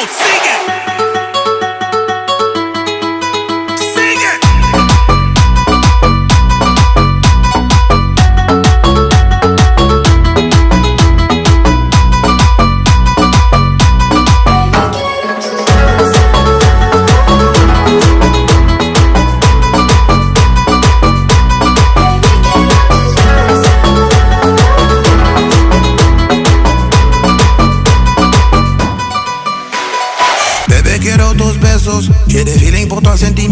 sigue. Sigue. Bebé, quiero tus besos. J'ai des feelings pour toi, sentimientos.